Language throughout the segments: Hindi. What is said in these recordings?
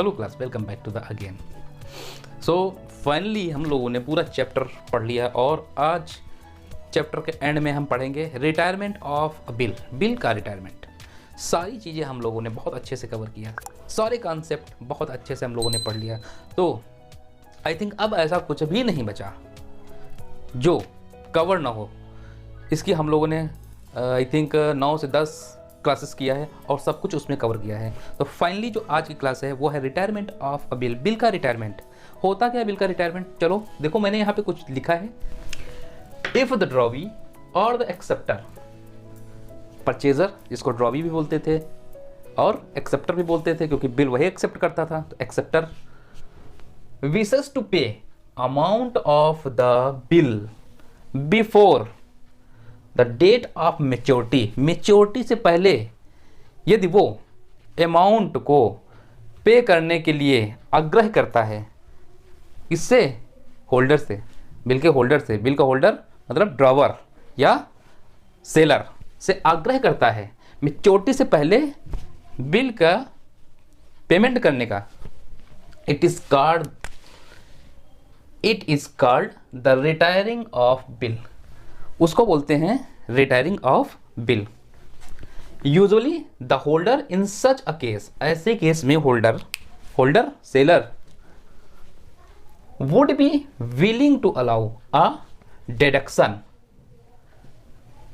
Hello class, welcome back to the again. So finally हम लोगों ने पूरा चैप्टर पढ़ लिया और आज चैप्टर के एंड में हम पढ़ेंगे retirement of a bill. Bill का रिटायरमेंट, सारी चीज़ें हम लोगों ने बहुत अच्छे से कवर किया, सारे कॉन्सेप्ट बहुत अच्छे से हम लोगों ने पढ़ लिया। तो आई थिंक अब ऐसा कुछ भी नहीं बचा जो कवर ना हो। इसकी हम लोगों ने आई थिंक 9 से 10 क्लासेस किया है और सब कुछ उसमें कवर किया है। तो फाइनली जो आज की क्लास है वो है retirement of a bill. Bill का रिटायरमेंट होता क्या है? बिल का रिटायरमेंट, चलो देखो मैंने यहाँ पे कुछ लिखा है। इफ द ड्रॉवी और द एक्सेप्टर, परचेजर जिसको ड्रॉवी भी बोलते थे और एक्सेप्टर भी बोलते थे क्योंकि बिल वही एक्सेप्ट करता था, तो acceptor wishes to pay amount of the bill before the date of maturity, maturity से पहले यदि वो अमाउंट को पे करने के लिए आग्रह करता है, इससे होल्डर से, बिल के होल्डर से, बिल का होल्डर मतलब ड्रॉवर या सेलर से आग्रह करता है मेच्योरिटी से पहले बिल का पेमेंट करने का, it is called the retiring of bill. उसको बोलते हैं retiring of bill. Usually the holder in such a case, ऐसे केस में holder seller would be willing to allow a deduction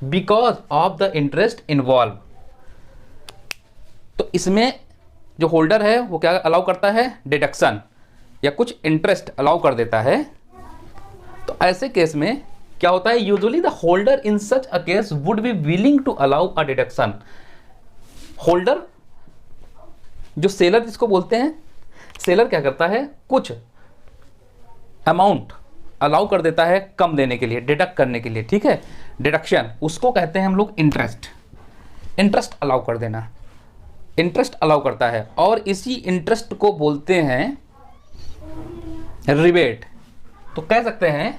because of the interest involve. तो इसमें जो होल्डर है वो क्या अलाउ करता है? डिडक्शन या कुछ इंटरेस्ट अलाउ कर देता है। तो ऐसे केस में क्या होता है? Usually the holder in such a case would be willing to allow a deduction. Holder जो सेलर जिसको बोलते हैं, सेलर क्या करता है? कुछ अमाउंट अलाउ कर देता है कम देने के लिए, डिडक्ट करने के लिए, ठीक है। डिडक्शन उसको कहते हैं हम लोग इंटरेस्ट। इंटरेस्ट अलाउ कर देना, इंटरेस्ट अलाउ करता है और इसी इंटरेस्ट को बोलते हैं रिबेट। तो कह सकते हैं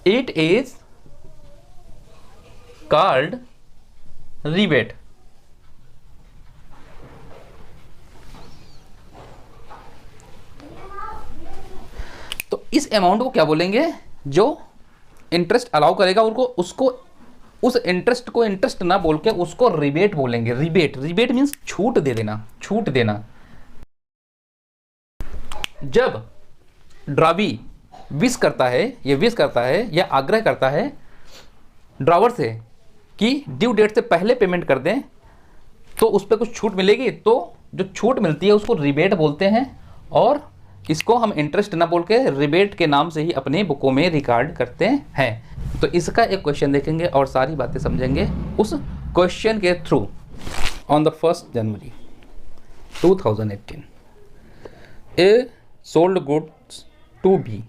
इट इज कॉल्ड रिबेट। तो इस अमाउंट को क्या बोलेंगे? जो इंटरेस्ट अलाउ करेगा उसको उस इंटरेस्ट को इंटरेस्ट ना बोल के उसको रिबेट बोलेंगे। रिबेट मीन्स छूट दे देना, छूट देना। जब ड्रॉवी विश करता है या आग्रह करता है ड्रॉवर से कि ड्यू डेट से पहले पेमेंट कर दें तो उस पर कुछ छूट मिलेगी, तो जो छूट मिलती है उसको रिबेट बोलते हैं और इसको हम इंटरेस्ट ना बोल के रिबेट के नाम से ही अपने बुकों में रिकॉर्ड करते हैं। तो इसका एक क्वेश्चन देखेंगे और सारी बातें समझेंगे उस क्वेश्चन के थ्रू। On the 1 January 2018 A sold goods to B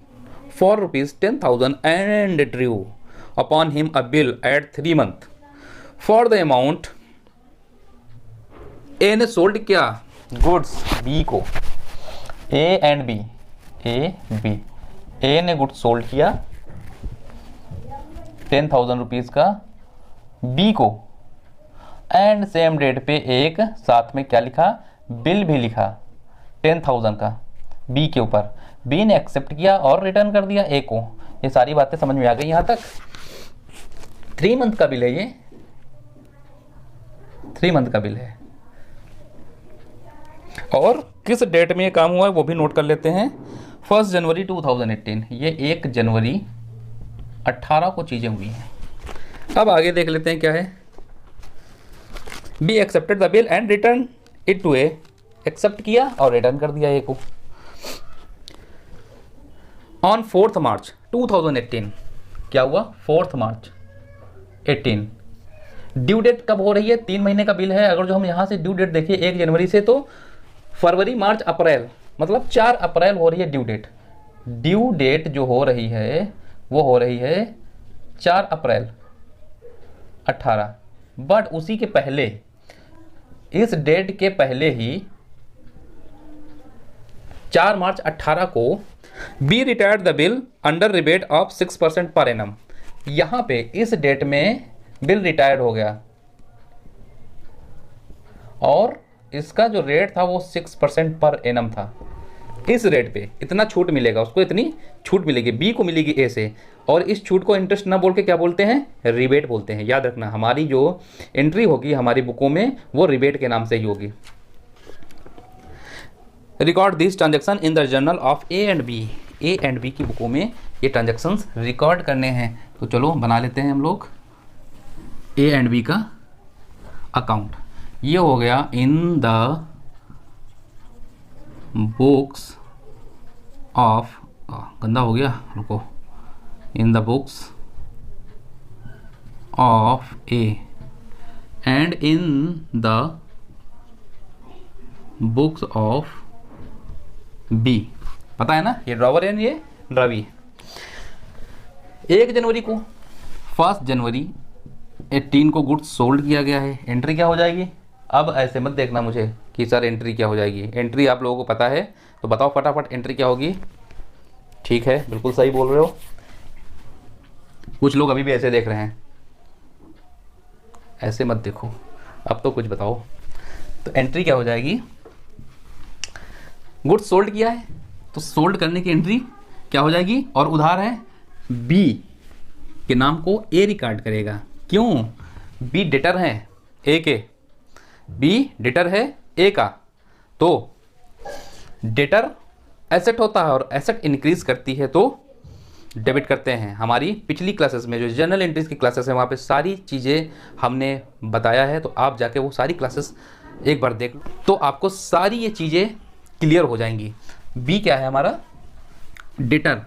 for rupees 10,000 and drew upon him a bill at 3 months for the amount। A ने सोल्ड क्या? गुड्स B को, A एंड B, A ने गुड्स सोल्ड किया 10,000 रुपीज़ का B को, एंड सेम डेट पे एक साथ में क्या लिखा? बिल भी लिखा 10,000 का B के ऊपर। B ने एक्सेप्ट किया और रिटर्न कर दिया A को। ये सारी बातें समझ में आ गई यहाँ तक। 3 मंथ का बिल है ये, 3 मंथ का बिल है। और किस डेट में ये काम हुआ है वो भी नोट कर लेते हैं। 1 जनवरी 2018, ये 1 जनवरी 18 को चीज़ें हुई हैं। अब आगे देख लेते हैं क्या है। B accepted the bill and return it to A, accept किया और रिटर्न कर दिया A को। ऑन 4 मार्च 2018 क्या हुआ? 4 मार्च 18। ड्यू डेट कब हो रही है? 3 महीने का बिल है। अगर जो हम यहाँ से ड्यू डेट देखिए 1 जनवरी से, तो फरवरी, मार्च, अप्रैल, मतलब 4 अप्रैल हो रही है ड्यू डेट। ड्यू डेट जो हो रही है वो हो रही है 4 अप्रैल 18। बट उसी के पहले, इस डेट के पहले ही 4 मार्च 18 को B retired the bill under rebate of 6% per annum. यहाँ पे इस डेट में बिल रिटायर्ड हो गया और इसका जो रेट था वो 6% पर एनम था। इस रेट पे इतना छूट मिलेगा, उसको इतनी छूट मिलेगी, बी को मिलेगी ए से, और इस छूट को इंटरेस्ट ना बोल के क्या बोलते हैं, रिबेट बोलते हैं। याद रखना, हमारी जो एंट्री होगी हमारी बुकों में वो रिबेट के नाम से ही होगी। Record this transaction in the journal of A and B. A and B की बुकों में ये ट्रांजेक्शन्स रिकॉर्ड करने हैं। तो चलो बना लेते हैं हम लोग ए एंड बी का अकाउंट। ये हो गया इन द बुक्स ऑफ, गंदा हो गया, रुको, in the books of A and in the books of B. पता है ना, ये ड्रॉवर है, ये ड्रावी। 1 जनवरी को, 1 जनवरी 18 को गुड्स सोल्ड किया गया है। एंट्री क्या हो जाएगी? अब ऐसे मत देखना मुझे कि सर एंट्री क्या हो जाएगी। एंट्री आप लोगों को पता है, तो बताओ फटाफट एंट्री क्या होगी। ठीक है, बिल्कुल सही बोल रहे हो। कुछ लोग अभी भी ऐसे देख रहे हैं, ऐसे मत देखो, अब तो कुछ बताओ। तो एंट्री क्या हो जाएगी? गुड्स सोल्ड किया है तो सोल्ड करने की एंट्री क्या हो जाएगी, और उधार है बी के नाम को ए रिकॉर्ड करेगा। क्यों? बी डेटर है ए के, बी डेटर है ए का, तो डेटर एसेट होता है और एसेट इंक्रीज करती है तो डेबिट करते हैं। हमारी पिछली क्लासेस में जो जनरल एंट्रीज की क्लासेस है वहाँ पे सारी चीज़ें हमने बताया है, तो आप जाके वो सारी क्लासेस एक बार देख लो तो आपको सारी ये चीज़ें क्लियर हो जाएंगी। बी क्या है हमारा? डेटर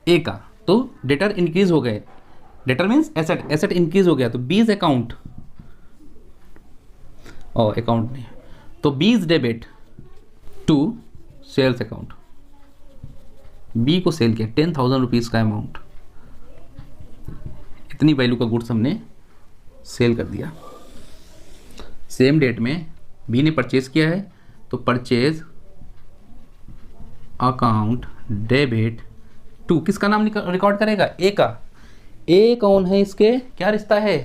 ए का, तो डेटर इंक्रीज हो गए, debtor means asset, asset increase हो गया, तो बीज अकाउंट, और अकाउंट नहीं, तो B's debit to sales account. B को सेल किया 10,000 रुपीज़ का अमाउंट, इतनी वैल्यू का गुड्स हमने सेल कर दिया। सेम डेट में बी ने परचेज किया है, तो परचेज अकाउंट डेबिट टू, किसका नाम रिकॉर्ड करेगा? ए का। ए कौन है? इसके क्या रिश्ता है?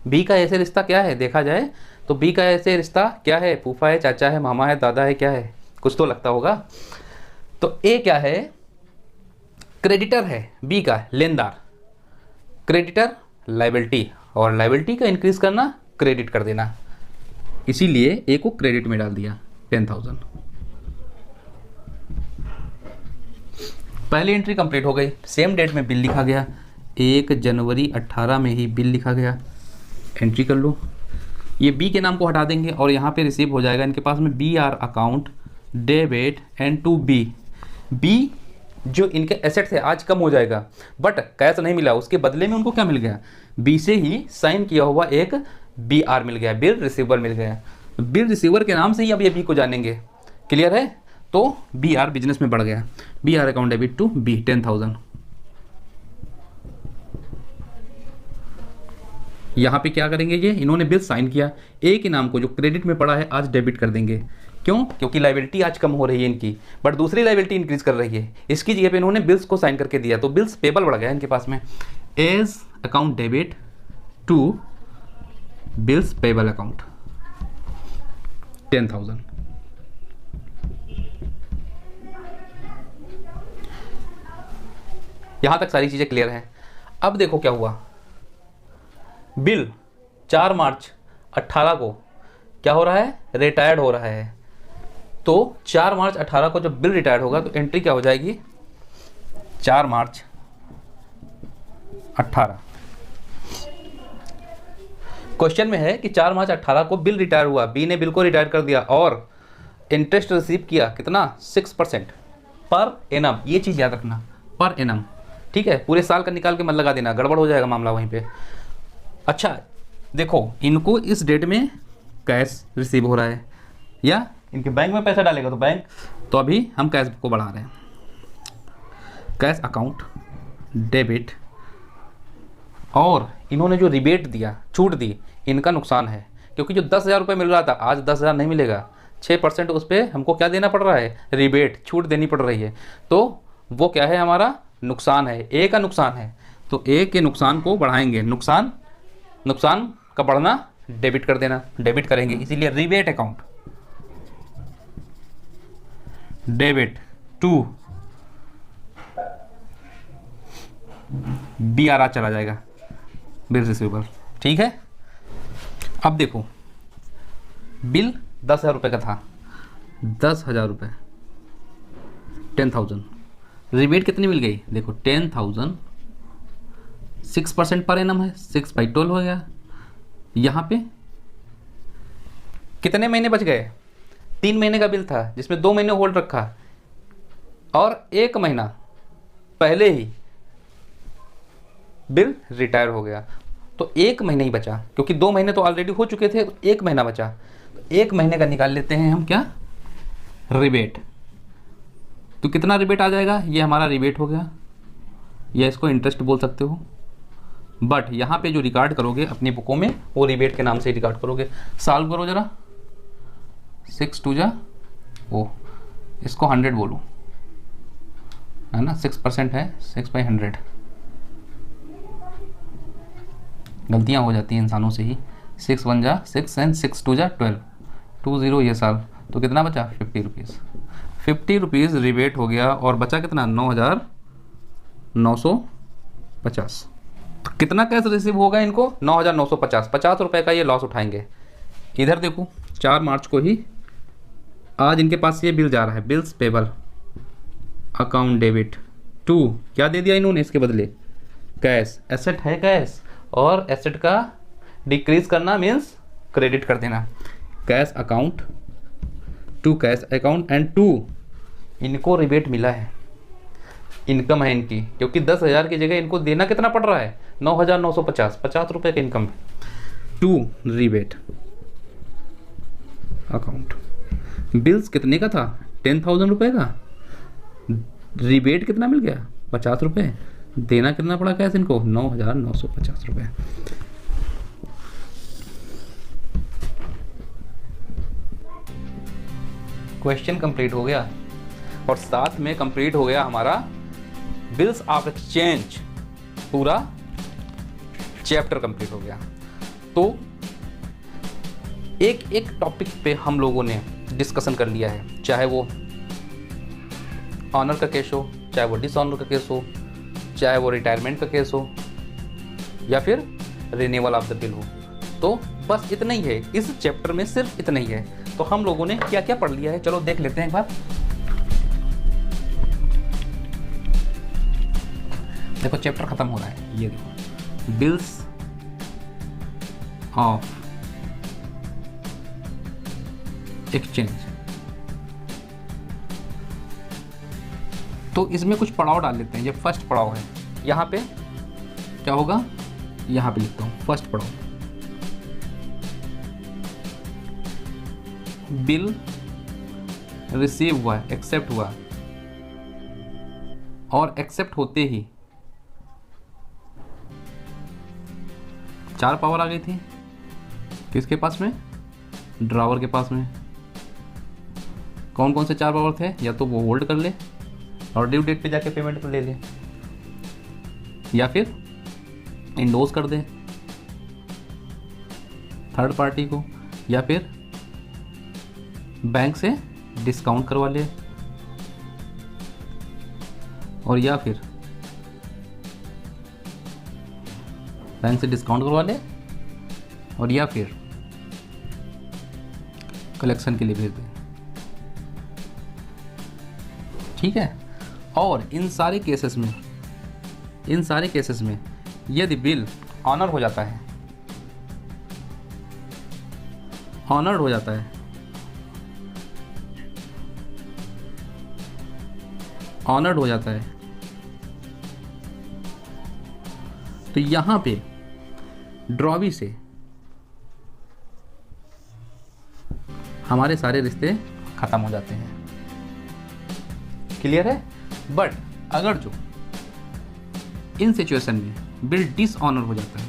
बी का ऐसे रिश्ता क्या है देखा जाए तो बी का ऐसे रिश्ता क्या है? फूफा है, चाचा है, मामा है, दादा है, क्या है? कुछ तो लगता होगा। तो ए क्या है? क्रेडिटर है, बी का लेनदार। क्रेडिटर लायबिलिटी, और लायबिलिटी का इंक्रीज करना क्रेडिट कर देना, इसीलिए ए को क्रेडिट में डाल दिया 10,000। पहली एंट्री कंप्लीट हो गई। सेम डेट में बिल लिखा गया, 1 जनवरी 18 में ही बिल लिखा गया। एंट्री कर लो, ये बी के नाम को हटा देंगे और यहाँ पे रिसीव हो जाएगा इनके पास में B R account debit and to B. B जो इनके एसेट थे आज कम हो जाएगा, बट कैश नहीं मिला, उसके बदले में उनको क्या मिल गया? बी से ही साइन किया हुआ एक बी आर मिल गया, बिल रिसीवर मिल गया। बिल रिसीवर के नाम से ही अब ये बी को जानेंगे। क्लियर है? तो बी आर बिजनेस में बढ़ गया, B R account debit to B 10,000। यहाँ पे क्या करेंगे? ये इन्होंने बिल साइन किया, ए के नाम को जो क्रेडिट में पड़ा है आज डेबिट कर देंगे। क्यों? क्योंकि लायबिलिटी आज कम हो रही है इनकी, बट दूसरी लायबिलिटी इंक्रीज कर रही है। इसकी जगह पे इन्होंने बिल्स को साइन करके दिया, तो बिल्स पेबल बढ़ गया इनके पास में। A's account debit to bills payable account 10,000। यहां तक सारी चीजें क्लियर हैं। अब देखो क्या हुआ। बिल 4 मार्च 18 को क्या हो रहा है? रिटायर्ड हो रहा है। तो 4 मार्च 18 को जब बिल रिटायर्ड होगा तो एंट्री क्या हो जाएगी? 4 मार्च 18। क्वेश्चन में है कि 4 मार्च 18 को बिल रिटायर हुआ, बी ने बिल को रिटायर कर दिया और इंटरेस्ट रिसीव किया कितना? 6% पर एनम। ये चीज़ याद रखना, पर एनम। ठीक है, पूरे साल का निकाल के मत लगा देना, गड़बड़ हो जाएगा मामला वहीं पे। अच्छा देखो, इनको इस डेट में कैश रिसीव हो रहा है या इनके बैंक में पैसा डालेगा तो बैंक, तो अभी हम कैश को बढ़ा रहे हैं। कैश अकाउंट डेबिट, और इन्होंने जो रिबेट दिया, छूट दी, इनका नुकसान है क्योंकि जो 10,000 रुपये मिल रहा था आज 10,000 नहीं मिलेगा। 6% उस पर हमको क्या देना पड़ रहा है? रिबेट, छूट देनी पड़ रही है। तो वो क्या है? हमारा नुकसान है, ए का नुकसान है। तो ए के नुकसान को बढ़ाएंगे, नुकसान का बढ़ना डेबिट कर देना, डेबिट करेंगे, इसीलिए rebate account. Debit to BRR चला जाएगा, बिल रिसीवेबल। ठीक है, अब देखो बिल 10,000 रुपये का था, 10,000 रुपये, 10,000, रिबेट कितनी मिल गई देखो 10,000, 6% पर एनम है, 6/12 हो गया। यहाँ पे कितने महीने बच गए, 3 महीने का बिल था जिसमें 2 महीने होल्ड रखा और 1 महीना पहले ही बिल रिटायर हो गया, तो 1 महीना ही बचा, क्योंकि 2 महीने तो ऑलरेडी हो चुके थे, तो 1 महीना बचा। तो 1 महीने का निकाल लेते हैं हम, क्या, रिबेट। तो कितना रिबेट आ जाएगा, ये हमारा रिबेट हो गया, या इसको इंटरेस्ट बोल सकते हो, बट यहाँ पे जो रिकॉर्ड करोगे अपनी बुकों में वो रिबेट के नाम से रिकॉर्ड करोगे। सॉल्व करो जरा, 6 2 जा ओ, इसको 100 बोलो, है ना, 6% है, 6/100। गलतियाँ हो जाती हैं इंसानों से ही। 6 1 जा 6 एंड 6 2 जा 12, 20 ये साल, तो कितना बचा 50 रुपीज़। 50 रुपीज़ रिबेट हो गया और बचा कितना 9,950। तो कितना कैश रिसीव होगा इनको, 9,950, 50 रुपये का ये लॉस उठाएंगे। इधर देखो 4 मार्च को ही आज इनके पास ये बिल जा रहा है, bills payable account debit to, क्या दे दिया इन्होंने इसके बदले, कैश। एसेट है कैश, और एसेट का डिक्रीज करना मीन्स क्रेडिट कर देना, cash account to cash account and to, इनको रिबेट मिला है, इनकम है इनकी, क्योंकि 10,000 की जगह इनको देना कितना पड़ रहा है 9,950, 50 रुपये का income. To rebate account, bills कितने का था 10,000 रुपये का, रिबेट कितना मिल गया 50 रुपये, देना कितना पड़ा कैश इनको 9,950 रुपये। क्वेश्चन कंप्लीट हो गया और साथ में कंप्लीट हो गया हमारा बिल्स ऑफ एक्सचेंज, पूरा चैप्टर कंप्लीट हो गया। तो एक एक टॉपिक पे हम लोगों ने डिस्कशन कर लिया है, चाहे वो ऑनर का केस हो, चाहे वो डिसऑनर का केस हो, चाहे वो रिटायरमेंट का केस हो, या फिर रिन्यूअल ऑफ द बिल हो। तो बस इतना ही है इस चैप्टर में, सिर्फ इतना ही है। तो हम लोगों ने क्या क्या पढ़ लिया है, चलो देख लेते हैं एक बार। देखो चैप्टर खत्म हो रहा है, ये देखो बिल्स ऑफ एक्सचेंज। तो इसमें कुछ पड़ाव डाल लेते हैं। ये फर्स्ट पड़ाव है, यहाँ पे क्या होगा, यहाँ पे लिखता हूँ फर्स्ट पड़ाव, बिल रिसीव हुआ, एक्सेप्ट हुआ, और एक्सेप्ट होते ही 4 पावर आ गई थी किसके पास में, ड्रावर के पास में। कौन कौन से 4 पावर थे, या तो वो होल्ड कर ले और ड्यू डेट पे जाके पेमेंट ले ले, या फिर इंडोज कर दे थर्ड पार्टी को, या फिर बैंक से डिस्काउंट करवा ले, और या फिर बैंक से डिस्काउंट करवा ले, और या फिर कलेक्शन के लिए भेज दे। ठीक है, और इन सारे केसेस में यदि बिल ऑनर हो जाता है, ऑनर्ड हो जाता है, ऑनर्ड हो जाता है, तो यहां पे ड्रॉवी से हमारे सारे रिश्ते खत्म हो जाते हैं। क्लियर है। बट अगर जो इन सिचुएशन में बिल डिसऑनर हो जाता है,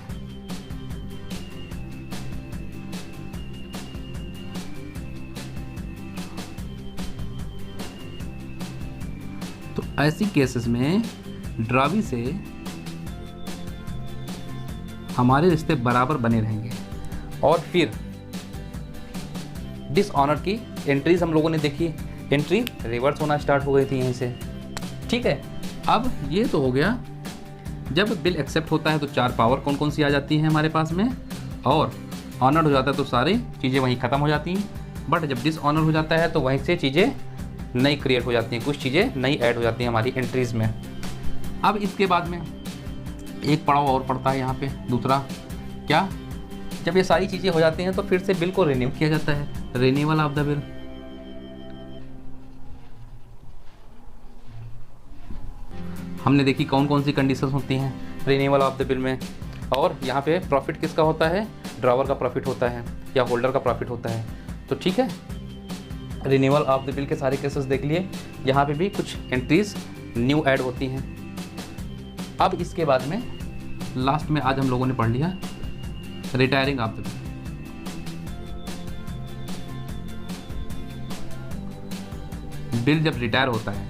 तो ऐसी केसेस में ड्रॉवी से हमारे रिश्ते बराबर बने रहेंगे। और फिर डिसऑनर की एंट्रीज हम लोगों ने देखी, एंट्री रिवर्स होना स्टार्ट हो गई थी यहीं से। ठीक है, अब ये तो हो गया। जब बिल एक्सेप्ट होता है तो 4 पावर कौन कौन सी आ जाती हैं हमारे पास में, और ऑनर्ड हो जाता है तो सारी चीज़ें वहीं ख़त्म हो जाती हैं। बट जब डिसऑनर हो जाता है तो वहीं से चीज़ें नई क्रिएट हो जाती हैं, कुछ चीज़ें नई ऐड हो जाती हैं हमारी एंट्रीज़ में। अब इसके बाद में एक पड़ाव और पड़ता है यहाँ पे, दूसरा क्या, जब ये सारी चीज़ें हो जाती हैं तो फिर से बिल को रिन्यू किया जाता है, रिन्यूअल ऑफ द बिल। हमने देखी कौन कौन सी कंडीशंस होती हैं रिन्यूअल ऑफ द बिल में। और यहाँ पे प्रॉफिट किसका होता है, ड्रॉवर का प्रॉफिट होता है या होल्डर का प्रॉफिट होता है। तो ठीक है, रिन्यूअल ऑफ द बिल के सारे केसेस देख लिए। यहाँ पे भी कुछ एंट्रीज न्यू ऐड होती हैं। अब इसके बाद में लास्ट में आज हम लोगों ने पढ़ लिया retiring of the bill. Bill जब रिटायर होता है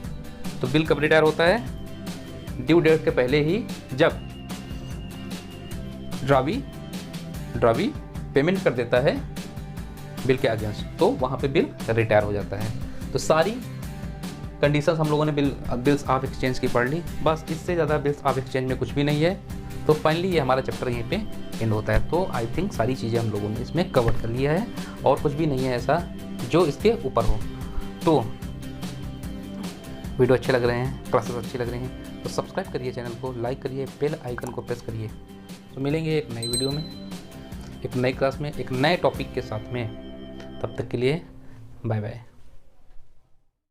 तो बिल कब रिटायर होता है, ड्यू डेट के पहले ही, जब ड्रावी पेमेंट कर देता है बिल के अगेंस्ट, तो वहाँ पे बिल रिटायर हो जाता है। तो सारी कंडीशंस हम लोगों ने बिल्स ऑफ एक्सचेंज की पढ़ ली। बस इससे ज़्यादा बिल्स ऑफ एक्सचेंज में कुछ भी नहीं है। तो फाइनली ये हमारा चैप्टर यहीं पे एंड होता है। तो आई थिंक सारी चीज़ें हम लोगों ने इसमें कवर कर लिया है और कुछ भी नहीं है ऐसा जो इसके ऊपर हो। तो वीडियो अच्छे लग रहे हैं, क्लासेस अच्छी लग रही हैं तो सब्सक्राइब करिए चैनल को, लाइक करिए, बेल आइकन को प्रेस करिए। तो मिलेंगे एक नई वीडियो में, एक नई क्लास में, एक नए टॉपिक के साथ में। तब तक के लिए बाय बाय।